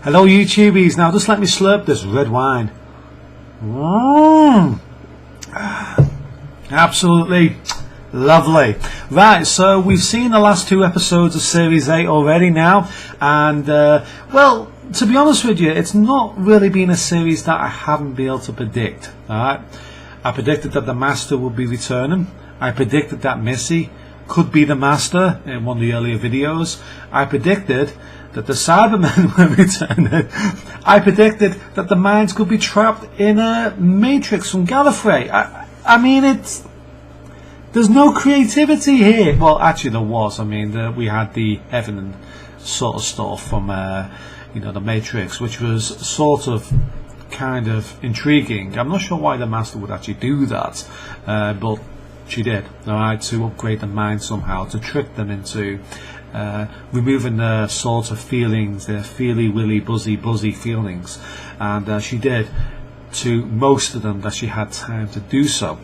Hello YouTubies, now just let me slurp this red wine. Absolutely lovely. Right, so we've seen the last 2 episodes of Series 8 already now, and well, to be honest with you, it's not really been a series that I haven't been able to predict. Alright, I predicted that the Master would be returning. I predicted that Missy could be the Master in one of the earlier videos. I predicted that the Cybermen were returning. I predicted that the minds could be trapped in a matrix from Gallifrey. I mean, there's no creativity here. Well, actually there was. I mean, we had the heaven and sort of stuff from the Matrix, which was sort of kind of intriguing. I'm not sure why the Master would actually do that, but she did. Alright, to upgrade the mind somehow, to trick them into removing the sort of feelings, their feely willy buzzy feelings, and she did to most of them that she had time to do so.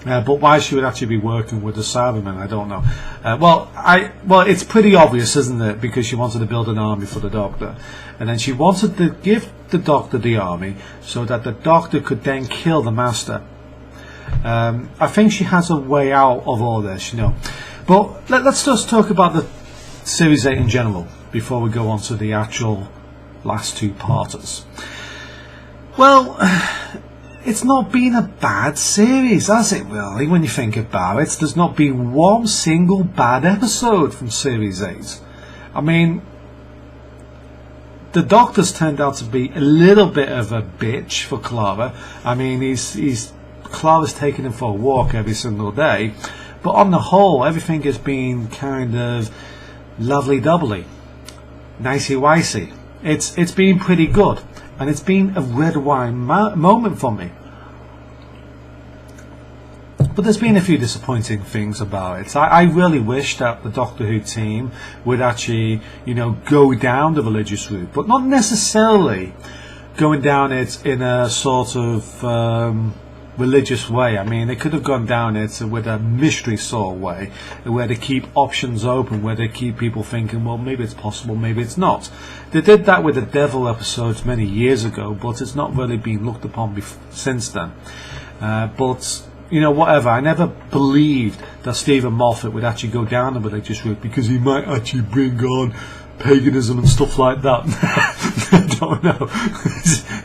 But why she would actually be working with the Cybermen, I don't know. Well, it's pretty obvious, isn't it? Because she wanted to build an army for the Doctor, and then she wanted to give the Doctor the army so that the Doctor could then kill the Master. I think she has a way out of all this, But let's just talk about the Series 8 in general before we go on to the actual last 2 parters. Well, it's not been a bad series, has it really, when you think about it? There's not been one single bad episode from Series 8. I mean, the Doctor's turned out to be a little bit of a bitch for Clara. I mean, Clara's taking him for a walk every single day, but on the whole, everything has been kind of lovely-doubly, nicey-wicey. It's been pretty good, and it's been a red wine moment for me. But there's been a few disappointing things about it. I really wish that the Doctor Who team would actually, go down the religious route, but not necessarily going down it in a sort of religious way. I mean, they could have gone down it with a mystery sort of way, where they keep options open, where they keep people thinking, well, maybe it's possible, maybe it's not. They did that with the Devil episodes many years ago, but it's not really been looked upon since then. But whatever, I never believed that Stephen Moffat would actually go down the religious route, because he might actually bring on paganism and stuff like that. I don't know.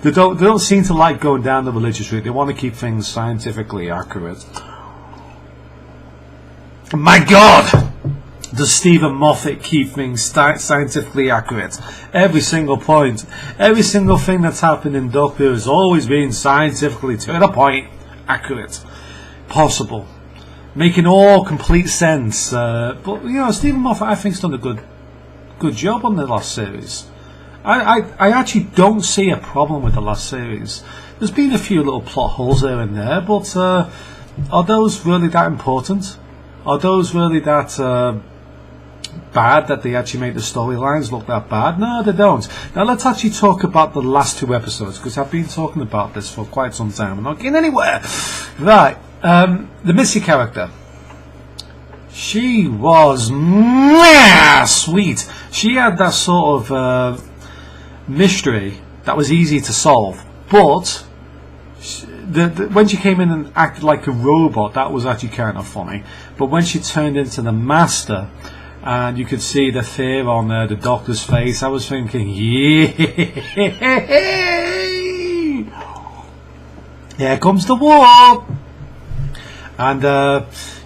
They don't seem to like going down the religious route. They want to keep things scientifically accurate. My God, does Stephen Moffat keep things scientifically accurate? Every single point, every single thing that's happened in Doctor Who has always been scientifically to the point accurate, possible, making all complete sense. But Stephen Moffat, I think, has done a good job on the last series. I actually don't see a problem with the last series. There's been a few little plot holes here and there, but are those really that important? Are those really that bad that they actually make the storylines look that bad? No, they don't. Now let's actually talk about the last 2 episodes, because I've been talking about this for quite some time. I'm not getting anywhere. Right, the Missy character. She was sweet. She had that sort of mystery that was easy to solve, but when she came in and acted like a robot, that was actually kind of funny. But when she turned into the Master, and you could see the fear on the Doctor's face, I was thinking, yeah, here comes the war. And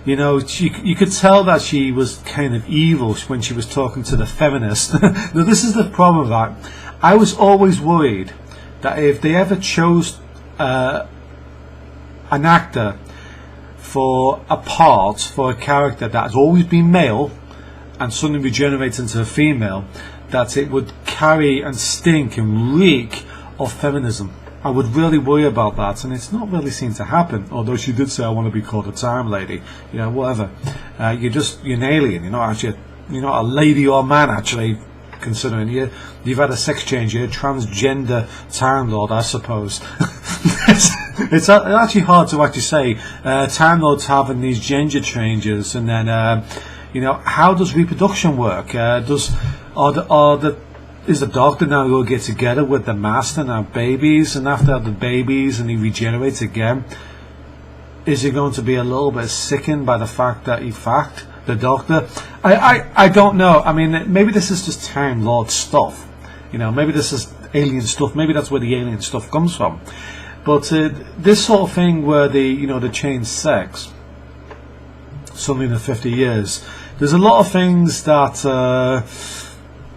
you could tell that she was kind of evil when she was talking to the feminist. Now, this is the problem with that. I was always worried that if they ever chose an actor for a part, for a character that has always been male and suddenly regenerates into a female, that it would carry and stink and reek of feminism. I would really worry about that, and it's not really seemed to happen. Although she did say, "I want to be called a time lady." Whatever. You're an alien. You're not actually, you're not a lady or man actually. Considering you've had a sex change, you're a transgender Time Lord, I suppose. It's actually hard to actually say. Time Lords having these gender changes, and then how does reproduction work? is the Doctor now going to get together with the Master and have babies, and after have the babies and he regenerates again, is he going to be a little bit sickened by the fact that he fucked the Doctor? I don't know. I mean, maybe this is just Time Lord stuff. Maybe this is alien stuff. Maybe that's where the alien stuff comes from. But this sort of thing where they change sex suddenly in the 50 years, there's a lot of things that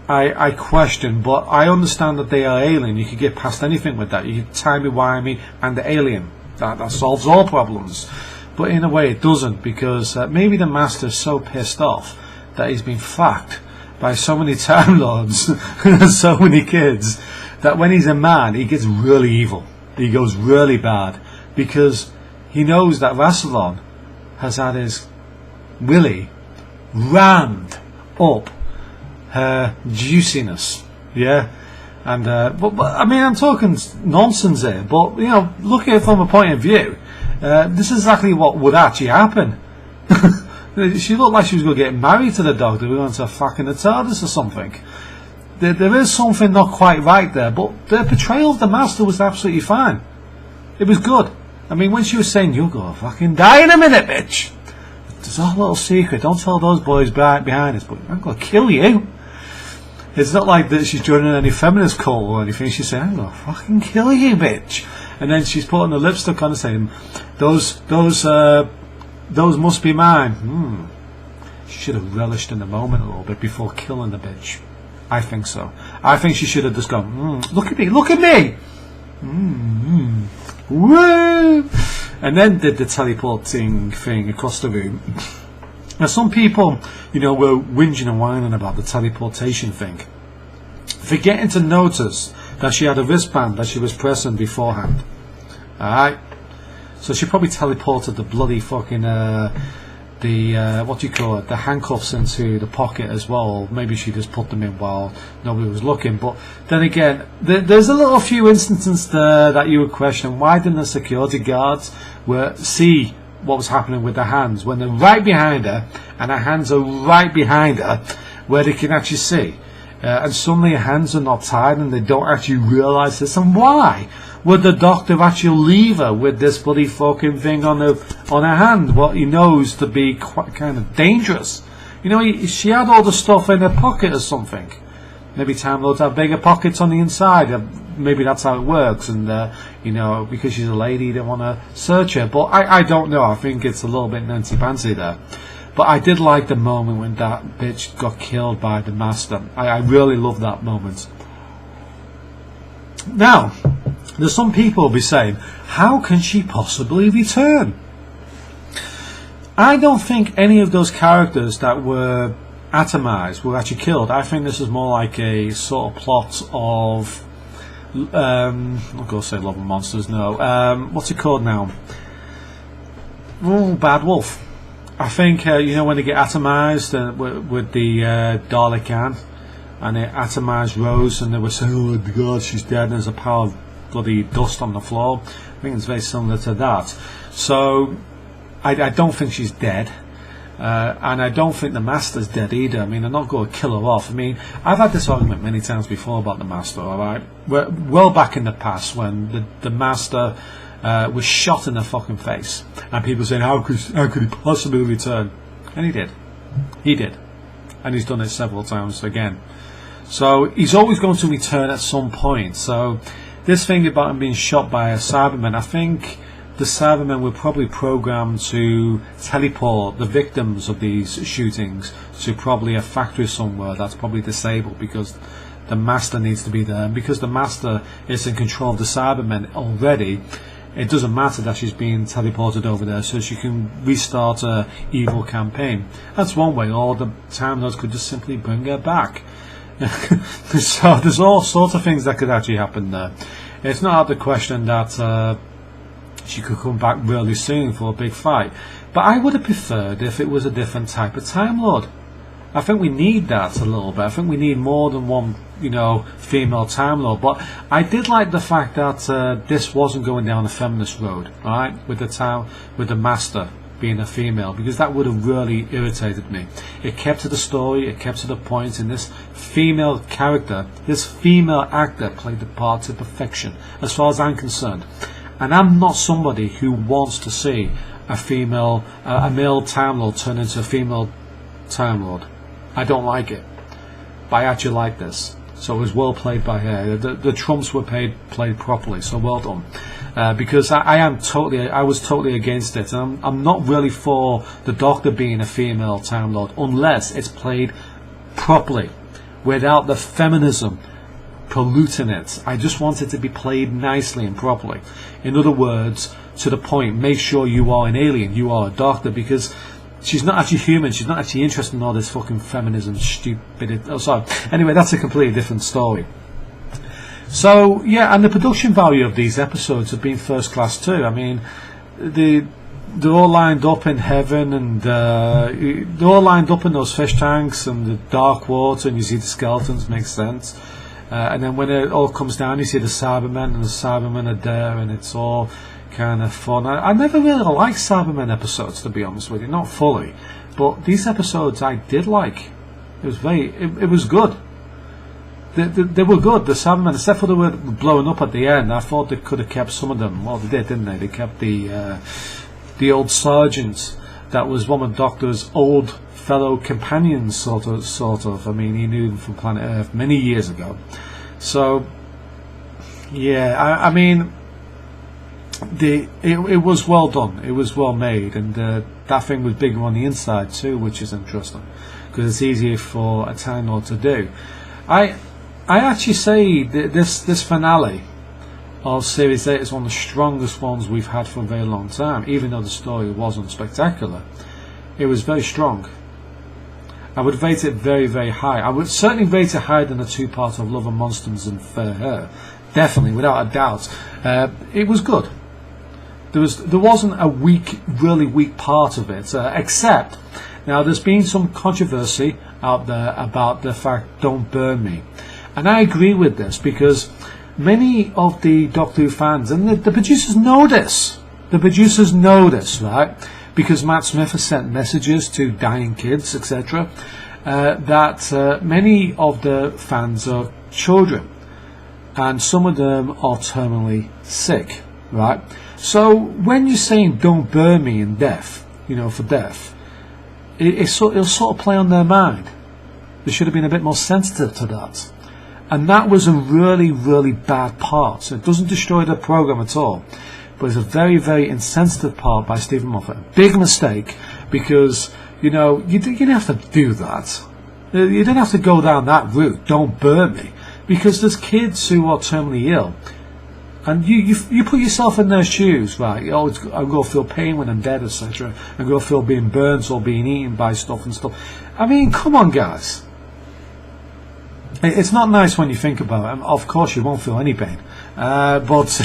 I question, but I understand that they are alien. You could get past anything with that. You could timey-wimey and the alien. That solves all problems. But in a way it doesn't, because maybe the Master's so pissed off that he's been fucked by so many Time Lords and so many kids that when he's a man he gets really evil. He goes really bad because he knows that Rassilon has had his willy rammed up her juiciness, yeah. And but I mean, I'm talking nonsense here, but look at it from a point of view. This is exactly what would actually happen. She looked like she was going to get married to the Doctor. We're going to fucking the TARDIS or something. There is something not quite right there, but the portrayal of the Master was absolutely fine. It was good. I mean, when she was saying, "You're going to fucking die in a minute, bitch," there's a little secret. Don't tell those boys behind us, but I'm going to kill you. It's not like that she's joining any feminist cult or anything. She's saying, "I'm going to fucking kill you, bitch," and then she's putting the lipstick on and saying, "Those must be mine." She should have relished in the moment a little bit before killing the bitch. I think so. I think she should have just gone, "Look at me, look at me!" Woo! And then did the teleporting thing across the room. Now some people, were whinging and whining about the teleportation thing, forgetting to notice that she had a wristband that she was pressing beforehand. Alright? So she probably teleported the bloody fucking the handcuffs into the pocket as well. Maybe she just put them in while nobody was looking. But then again, there's a little few instances there that you would question, why didn't the security guards see what was happening with the hands when they're right behind her and her hands are right behind her where they can actually see, and suddenly her hands are not tied and they don't actually realise this. And why would the Doctor actually leave her with this bloody fucking thing on her hand, what he knows to be quite kind of dangerous? She had all the stuff in her pocket or something. Maybe Time Lords have bigger pockets on the inside. Maybe that's how it works, and because she's a lady, they want to search her. But I don't know. I think it's a little bit nancy-pantsy there. But I did like the moment when that bitch got killed by the Master. I really loved that moment. Now, there's some people will be saying, how can she possibly return? I don't think any of those characters that were atomized were actually killed. I think this is more like a sort of plot of I'm not going to say Love and Monsters, no. What's it called now? Oh, Bad Wolf. I think when they get atomized with the Dalek and they atomized Rose, and they were saying, "Oh my God, she's dead," and there's a pile of bloody dust on the floor. I think it's very similar to that. So I don't think she's dead. And I don't think the Master's dead either. I mean, they're not going to kill her off. I mean, I've had this argument many times before about the Master, alright? Well back in the past when the Master was shot in the fucking face. And people saying, how could he possibly return? And he did. He did. And he's done it several times again. So he's always going to return at some point. So this thing about him being shot by a Cyberman, I think the Cybermen were probably programmed to teleport the victims of these shootings to probably a factory somewhere that's probably disabled, because the Master needs to be there, and because the Master is in control of the Cybermen already, it doesn't matter that she's being teleported over there, so she can restart her evil campaign. That's one way, or the Time Lords could just simply bring her back. So there's all sorts of things that could actually happen there. It's not out of the question that she could come back really soon for a big fight, but I would have preferred if it was a different type of Time Lord. I think we need that a little bit. I think we need more than one, female Time Lord. But I did like the fact that this wasn't going down the feminist road, right? With the Master being a female, because that would have really irritated me. It kept to the story, it kept to the point, and this female character, this female actor played the part to perfection as far as I'm concerned. And I'm not somebody who wants to see a male Time Lord turn into a female Time Lord. I don't like it, but I actually like this. So it was well played by her. The trumps were played properly, so well done. Because I was totally against it. And I'm not really for the Doctor being a female Time Lord unless it's played properly, without the feminism polluting it. I just want it to be played nicely and properly. In other words, to the point, make sure you are an alien, you are a Doctor, because she's not actually human, she's not actually interested in all this fucking feminism stupidity. Oh, sorry. Anyway, that's a completely different story. So, yeah, and the production value of these episodes have been first class too. I mean, they're all lined up in heaven, and they're all lined up in those fish tanks and the dark water, and you see the skeletons, makes sense. And then when it all comes down, you see the Cybermen, and the Cybermen are there, and it's all kind of fun. I never really liked Cybermen episodes, to be honest with you, not fully, but these episodes I did like. It was good. They were good, the Cybermen, except for they were blowing up at the end. I thought they could have kept some of them. Well, they did, didn't they? They kept the old sergeant that was one of Doctor's old fellow companions, sort of. I mean, he knew them from planet Earth many years ago. So, yeah, I mean, it was well done. It was well made, and that thing was bigger on the inside too, which is interesting because it's easier for a Time Lord to do. I actually say this finale of Series 8 is one of the strongest ones we've had for a very long time. Even though the story wasn't spectacular, it was very strong. I would rate it very, very high. I would certainly rate it higher than the two-part of Love and Monsters and Fair Hair. Definitely, without a doubt. It was good. There wasn't a really weak part of it, except now there's been some controversy out there about the fact "Don't Burn Me," and I agree with this because many of the Doctor Who fans and the producers know this. The producers know this, right? Because Matt Smith has sent messages to dying kids, etc. That many of the fans are children, and some of them are terminally sick, right? So when you're saying "Don't burn me" in death, for death, it'll sort of play on their mind. They should have been a bit more sensitive to that. And that was a really, really bad part. So it doesn't destroy the program at all, but it's a very, very insensitive part by Stephen Moffat. Big mistake, because you didn't have to do that. You didn't have to go down that route. Don't burn me, because there's kids who are terminally ill, and you put yourself in their shoes, right? I'm going to feel pain when I'm dead, etc. I'm going to feel being burnt or being eaten by stuff and stuff. I mean, come on, guys. It's not nice when you think about it. Of course, you won't feel any pain, but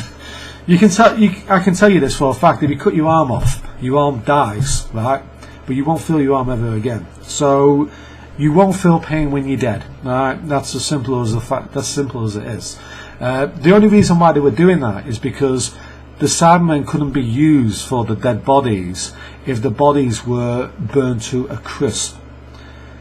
you can tell. I can tell you this for a fact: if you cut your arm off, your arm dies, right? But you won't feel your arm ever again. So you won't feel pain when you're dead. Right? That's as simple as That's simple as it is. The only reason why they were doing that is because the Cybermen couldn't be used for the dead bodies if the bodies were burned to a crisp.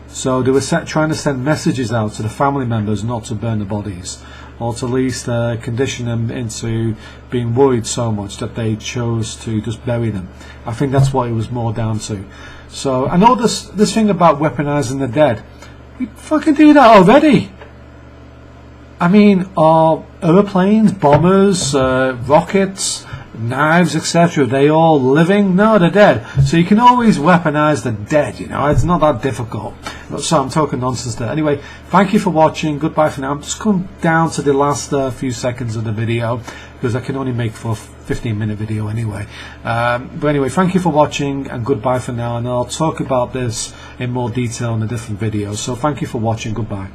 So they were trying to send messages out to the family members not to burn the bodies, or to at least condition them into being worried so much that they chose to just bury them. I think that's what it was more down to. So I know this thing about weaponizing the dead. We fucking do that already. I mean, are airplanes, bombers, rockets, knives, etc., they all living? No, they're dead. So you can always weaponize the dead, it's not that difficult. So I'm talking nonsense there. Anyway, thank you for watching. Goodbye for now. I'm just coming down to the last few seconds of the video, because I can only make for a 15-minute video anyway. But anyway, thank you for watching, and goodbye for now, and I'll talk about this in more detail in a different video. So thank you for watching. Goodbye.